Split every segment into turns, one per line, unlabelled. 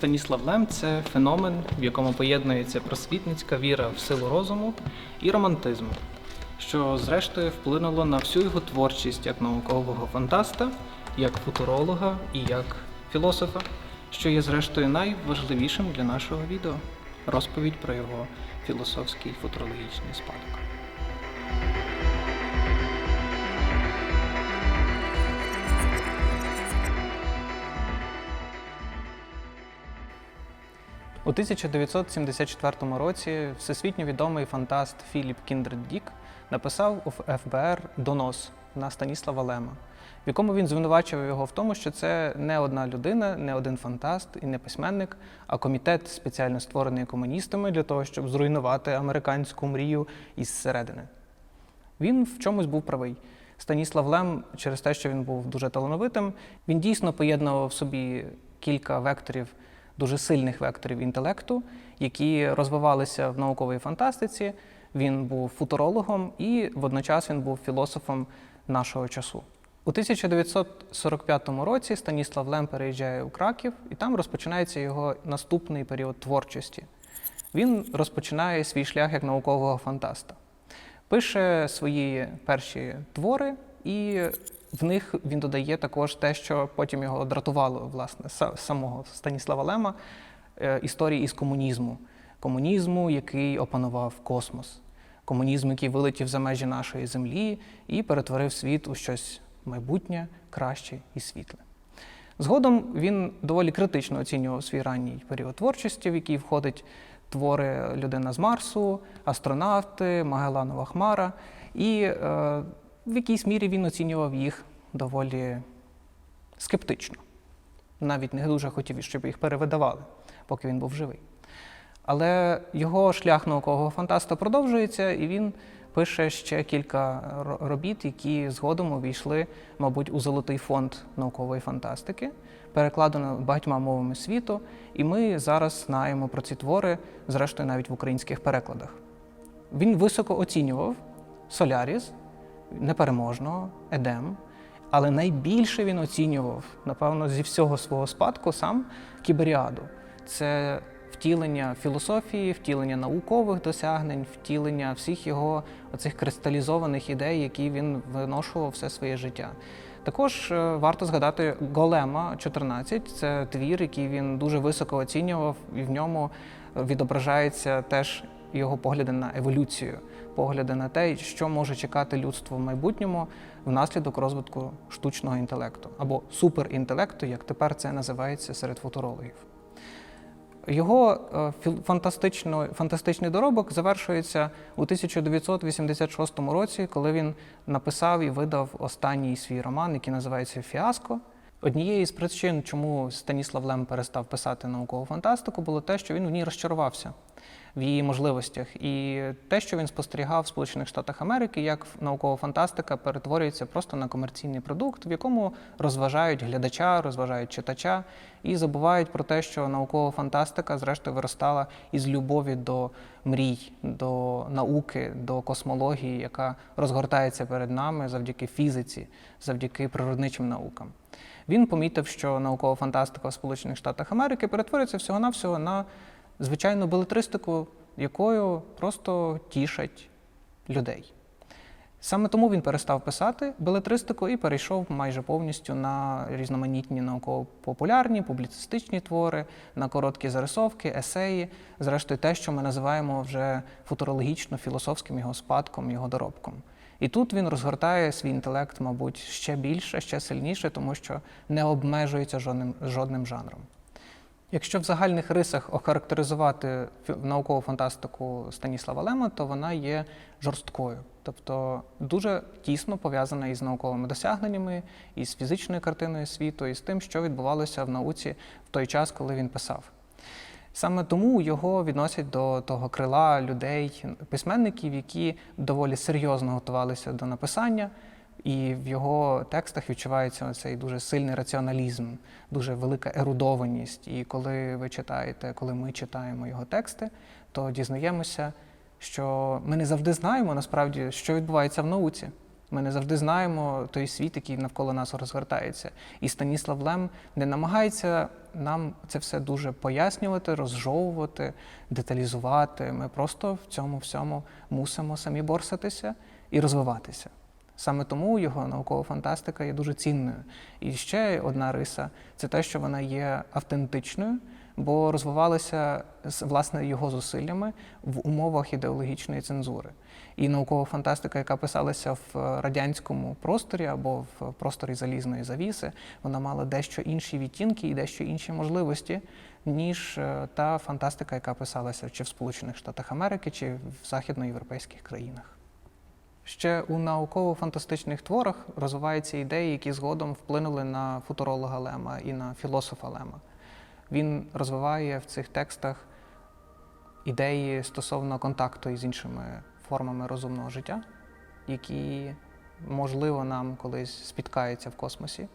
Станіслав Лем – це феномен, в якому поєднується просвітницька віра в силу розуму і романтизму, що зрештою вплинуло на всю його творчість як наукового фантаста, як футуролога і як філософа, що є зрештою найважливішим для нашого відео – розповідь про його філософський футурологічний спадок. У 1974 році всесвітньо відомий фантаст Філіп Кіндред Дік написав у ФБР донос на Станіслава Лема, в якому він звинувачував його в тому, що це не одна людина, не один фантаст і не письменник, а комітет, спеціально створений комуністами для того, щоб зруйнувати американську мрію із середини. Він в чомусь був правий. Станіслав Лем, через те, що він був дуже талановитим, він дійсно поєднував в собі кілька векторів, дуже сильних векторів інтелекту, які розвивалися в науковій фантастиці. Він був футурологом і водночас він був філософом нашого часу. У 1945 році Станіслав Лем переїжджає у Краків, і там розпочинається його наступний період творчості. Він розпочинає свій шлях як наукового фантаста. Пише свої перші твори, і в них він додає також те, що потім його дратувало, власне, самого Станіслава Лема, історії із комунізму. Комунізму, який опанував космос. Комунізм, який вилетів за межі нашої землі і перетворив світ у щось майбутнє, краще і світле. Згодом він доволі критично оцінював свій ранній період творчості, в який входить твори «Людина з Марсу», «Астронавти», «Магелланова хмара». І в якійсь мірі він оцінював їх доволі скептично. Навіть не дуже хотів, щоб їх перевидавали, поки він був живий. Але його шлях наукового фантаста продовжується, і він пише ще кілька робіт, які згодом увійшли, мабуть, у золотий фонд наукової фантастики, перекладено багатьма мовами світу, і ми зараз знаємо про ці твори, зрештою, навіть в українських перекладах. Він високо оцінював «Соляріс», «Непереможного», «Едем», але найбільше він оцінював, напевно, зі всього свого спадку сам «Кіберіаду». Це втілення філософії, втілення наукових досягнень, втілення всіх його оцих кристалізованих ідей, які він виношував все своє життя. Також варто згадати «Голема 14». Це твір, який він дуже високо оцінював, і в ньому відображається теж його погляди на еволюцію, погляди на те, що може чекати людство в майбутньому внаслідок розвитку штучного інтелекту, або суперінтелекту, як тепер це називається серед футурологів. Його фантастичний доробок завершується у 1986 році, коли він написав і видав останній свій роман, який називається «Фіаско». Однією з причин, чому Станіслав Лем перестав писати наукову фантастику, було те, що він в ній розчарувався в її можливостях. І те, що він спостерігав в Сполучених Штатах Америки, як наукова фантастика перетворюється просто на комерційний продукт, в якому розважають глядача, розважають читача і забувають про те, що наукова фантастика, зрештою, виростала із любові до мрій, до науки, до космології, яка розгортається перед нами завдяки фізиці, завдяки природничим наукам. Він помітив, що наукова фантастика в Сполучених Штатах Америки перетворюється всього-навсього на звичайну белетристику, якою просто тішать людей. Саме тому він перестав писати белетристику і перейшов майже повністю на різноманітні науково-популярні, публіцистичні твори, на короткі зарисовки, есеї, зрештою те, що ми називаємо вже футурологічно-філософським його спадком, його доробком. І тут він розгортає свій інтелект, мабуть, ще більше, ще сильніше, тому що не обмежується жодним жанром. Якщо в загальних рисах охарактеризувати наукову фантастику Станіслава Лема, то вона є жорсткою, тобто дуже тісно пов'язана із науковими досягненнями, із фізичною картиною світу, і з тим, що відбувалося в науці в той час, коли він писав. Саме тому його відносять до того крила людей, письменників, які доволі серйозно готувалися до написання, і в його текстах відчувається цей дуже сильний раціоналізм, дуже велика ерудованість. І коли ви читаєте, коли ми читаємо його тексти, то дізнаємося, що ми не завжди знаємо, насправді, що відбувається в науці. Ми не завжди знаємо той світ, який навколо нас розгортається. І Станіслав Лем не намагається нам це все дуже пояснювати, розжовувати, деталізувати. Ми просто в цьому всьому мусимо самі борсатися і розвиватися. Саме тому його наукова фантастика є дуже цінною. І ще одна риса – це те, що вона є автентичною, бо розвивалася, власне, його зусиллями в умовах ідеологічної цензури. І наукова фантастика, яка писалася в радянському просторі або в просторі залізної завіси, вона мала дещо інші відтінки і дещо інші можливості, ніж та фантастика, яка писалася чи в Сполучених Штатах Америки, чи в західноєвропейських країнах. Ще у науково-фантастичних творах розвиваються ідеї, які згодом вплинули на футуролога Лема і на філософа Лема. Він розвиває в цих текстах ідеї стосовно контакту із іншими формами розумного життя, які, можливо, нам колись спіткаються в космосі.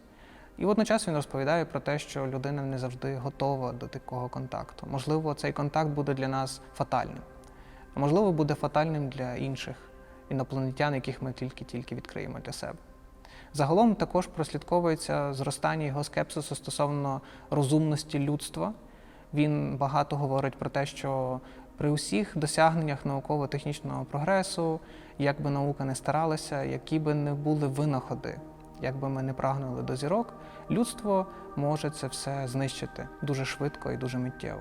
І водночас він розповідає про те, що людина не завжди готова до такого контакту. Можливо, цей контакт буде для нас фатальним, а можливо, буде фатальним для інших інопланетян, яких ми тільки відкриємо для себе. Загалом також прослідковується зростання його скепсису стосовно розумності людства. Він багато говорить про те, що при усіх досягненнях науково-технічного прогресу, як би наука не старалася, які би не були винаходи, як би ми не прагнули до зірок, людство може це все знищити дуже швидко і дуже миттєво.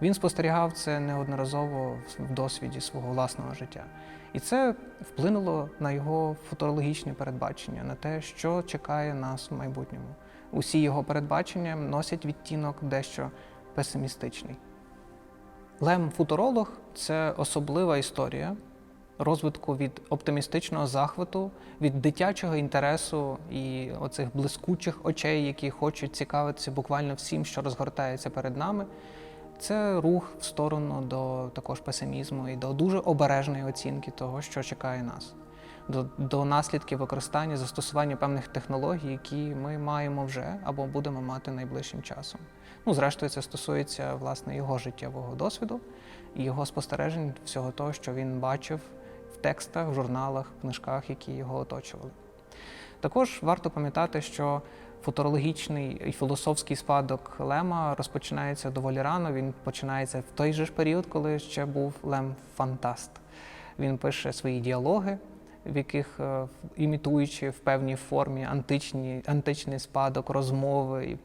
Він спостерігав це неодноразово в досвіді свого власного життя. І це вплинуло на його футурологічні передбачення, на те, що чекає нас в майбутньому. Усі його передбачення носять відтінок дещо песимістичний. Лем-футуролог – це особлива історія розвитку від оптимістичного захвату, від дитячого інтересу і оцих блискучих очей, які хочуть цікавитися буквально всім, що розгортається перед нами. Це рух в сторону до також песимізму і до дуже обережної оцінки того, що чекає нас. До наслідків використання, застосування певних технологій, які ми маємо вже або будемо мати найближчим часом. Зрештою, це стосується, власне, його життєвого досвіду і його спостережень, всього того, що він бачив в текстах, в журналах, книжках, які його оточували. Також варто пам'ятати, що футурологічний і філософський спадок Лема розпочинається доволі рано. Він починається в той же ж період, коли ще був Лем-фантаст. Він пише свої діалоги, в яких, імітуючи в певній формі античний спадок розмови і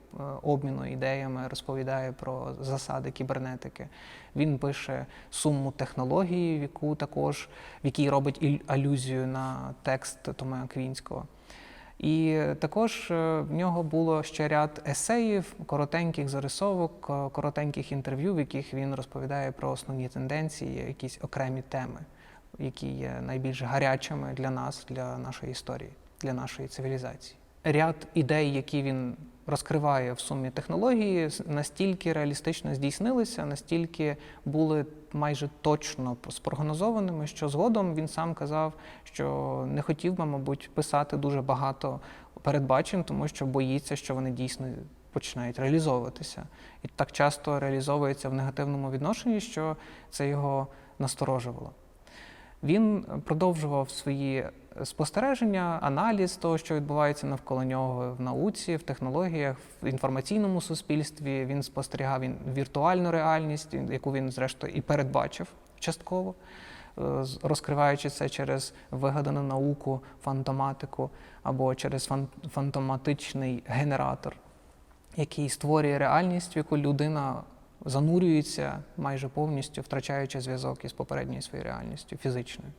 обміну ідеями, розповідає про засади кібернетики. Він пише сумму технології, в якій робить алюзію на текст Тома Аквінського. І також в нього було ще ряд есеїв, коротеньких зарисовок, коротеньких інтерв'ю, в яких він розповідає про основні тенденції, якісь окремі теми, які є найбільш гарячими для нас, для нашої історії, для нашої цивілізації. Ряд ідей, які він розкриває в сумі технології, настільки реалістично здійснилися, настільки були майже точно спрогнозованими, що згодом він сам казав, що не хотів би, мабуть, писати дуже багато передбачень, тому що боїться, що вони дійсно починають реалізовуватися. І так часто реалізовується в негативному відношенні, що це його насторожувало. Він продовжував свої спостереження, аналіз того, що відбувається навколо нього в науці, в технологіях, в інформаційному суспільстві. Він спостерігав віртуальну реальність, яку він, зрештою, і передбачив частково, розкриваючи це через вигадану науку, фантоматику або через фантоматичний генератор, який створює реальність, в яку людина занурюється майже повністю, втрачаючи зв'язок із попередньою своєю реальністю, фізичною.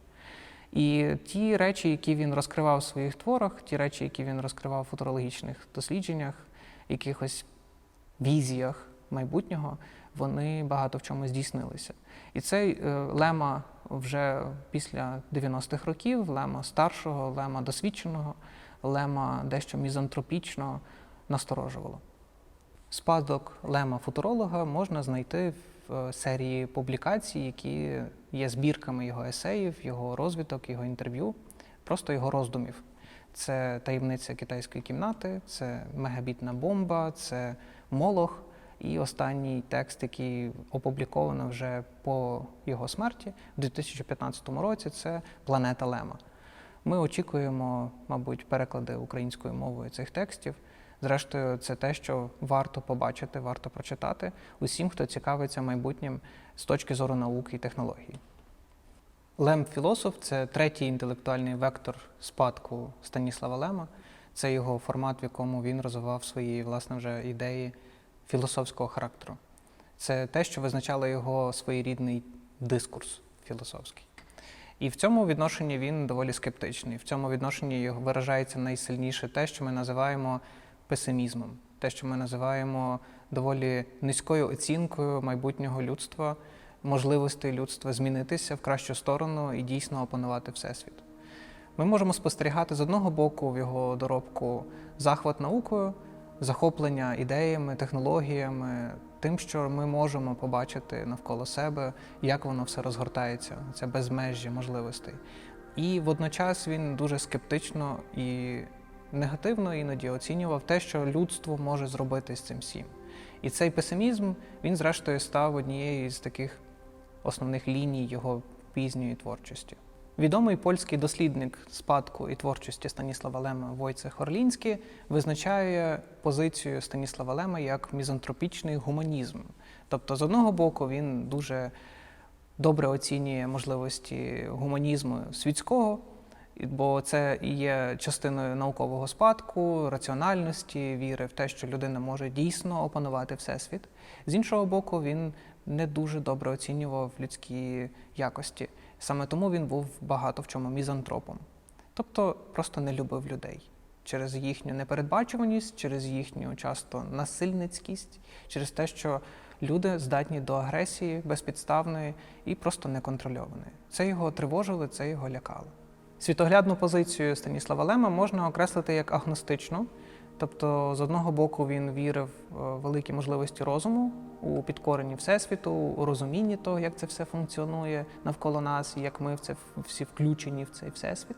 І ті речі, які він розкривав в своїх творах, ті речі, які він розкривав в футурологічних дослідженнях, якихось візіях майбутнього, вони багато в чому здійснилися. І цей Лема вже після 90-х років, Лема старшого, Лема досвідченого, Лема дещо мізантропічного насторожувало. Спадок Лема-футуролога можна знайти в серії публікацій, які є збірками його есеїв, його розвиток, його інтерв'ю, просто його роздумів. Це «Таємниця китайської кімнати», це «Мегабітна бомба», це «Молох» і останній текст, який опубліковано вже по його смерті в 2015 році, це «Планета Лема». Ми очікуємо, мабуть, переклади українською мовою цих текстів. Зрештою, це те, що варто побачити, варто прочитати усім, хто цікавиться майбутнім з точки зору науки і технологій. Лем-філософ – це третій інтелектуальний вектор спадку Станіслава Лема. Це його формат, в якому він розвивав свої, власне, вже ідеї філософського характеру. Це те, що визначало його своєрідний дискурс філософський. І в цьому відношенні він доволі скептичний. В цьому відношенні його виражається найсильніше те, що ми називаємо песимізмом, те, що ми називаємо доволі низькою оцінкою майбутнього людства, можливостей людства змінитися в кращу сторону і дійсно опанувати Всесвіт. Ми можемо спостерігати з одного боку в його доробку захват наукою, захоплення ідеями, технологіями, тим, що ми можемо побачити навколо себе, як воно все розгортається, це безмежжя можливостей. І водночас він дуже скептично і негативно іноді оцінював те, що людство може зробити з цим всім. І цей песимізм, він зрештою став однією з таких основних ліній його пізньої творчості. Відомий польський дослідник спадку і творчості Станіслава Лема Войцех Орлінський визначає позицію Станіслава Лема як мізантропічний гуманізм. Тобто, з одного боку, він дуже добре оцінює можливості гуманізму світського, бо це і є частиною наукового спадку, раціональності, віри в те, що людина може дійсно опанувати Всесвіт. З іншого боку, він не дуже добре оцінював людські якості. Саме тому він був багато в чому мізантропом. Тобто просто не любив людей. Через їхню непередбачуваність, через їхню часто насильницькість, через те, що люди здатні до агресії безпідставної і просто неконтрольованої. Це його тривожило, це його лякало. Світоглядну позицію Станіслава Лема можна окреслити як агностичну. Тобто, з одного боку, він вірив в великі можливості розуму, у підкоренні Всесвіту, у розумінні того, як це все функціонує навколо нас, і як ми в це всі включені в цей Всесвіт.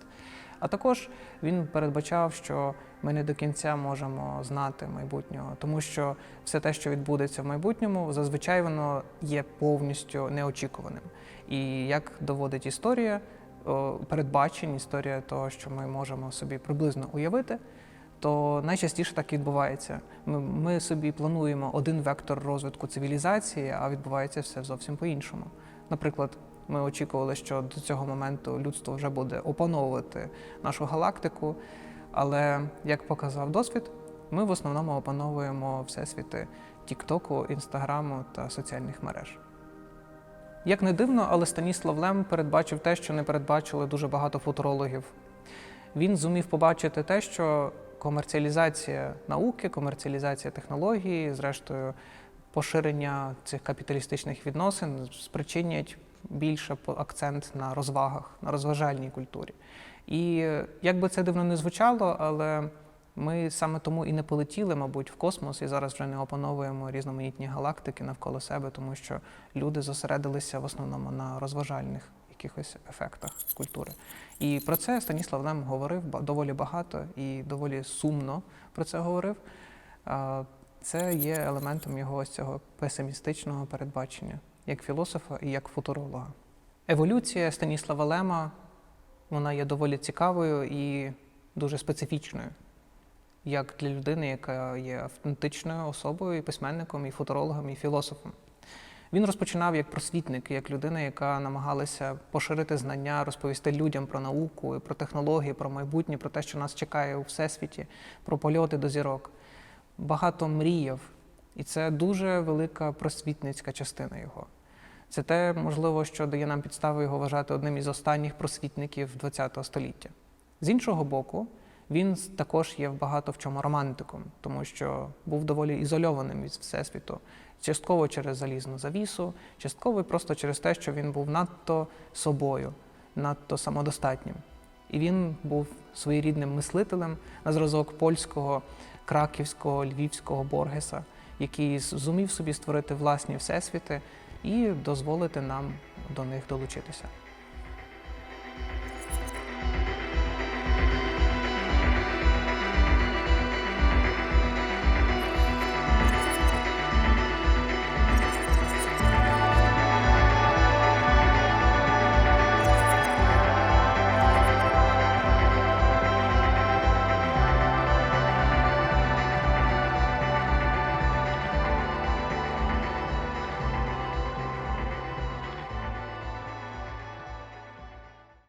А також він передбачав, що ми не до кінця можемо знати майбутнього, тому що все те, що відбудеться в майбутньому, зазвичай воно є повністю неочікуваним. І як доводить історія, передбачень, історія того, що ми можемо собі приблизно уявити, то найчастіше так і відбувається. Ми собі плануємо один вектор розвитку цивілізації, а відбувається все зовсім по-іншому. Наприклад, ми очікували, що до цього моменту людство вже буде опановувати нашу галактику, але, як показав досвід, ми в основному опановуємо всесвіти Тік-Току, Інстаграму та соціальних мереж. Як не дивно, але Станіслав Лем передбачив те, що не передбачили дуже багато футурологів. Він зумів побачити те, що комерціалізація науки, комерціалізація технології, зрештою, поширення цих капіталістичних відносин спричинять більше акцент на розвагах, на розважальній культурі. І як би це дивно не звучало, але ми саме тому і не полетіли, мабуть, в космос, і зараз вже не опановуємо різноманітні галактики навколо себе, тому що люди зосередилися в основному на розважальних якихось ефектах культури. І про це Станіслав Лем говорив доволі багато і доволі сумно про це говорив. Це є елементом його ось цього песимістичного передбачення, як філософа і як футуролога. Еволюція Станіслава Лема, вона є доволі цікавою і дуже специфічною, як для людини, яка є автентичною особою, і письменником, і футурологом, і філософом. Він розпочинав як просвітник, як людина, яка намагалася поширити знання, розповісти людям про науку, про технології, про майбутнє, про те, що нас чекає у Всесвіті, про польоти до зірок. Багато мріяв, і це дуже велика просвітницька частина його. Це те, можливо, що дає нам підстави його вважати одним із останніх просвітників ХХ століття. З іншого боку, він також є багато в чому романтиком, тому що був доволі ізольованим від Всесвіту. Частково через залізну завісу, частково просто через те, що він був надто собою, надто самодостатнім. І він був своєрідним мислителем на зразок польського, краківського, львівського Боргеса, який зумів собі створити власні всесвіти і дозволити нам до них долучитися.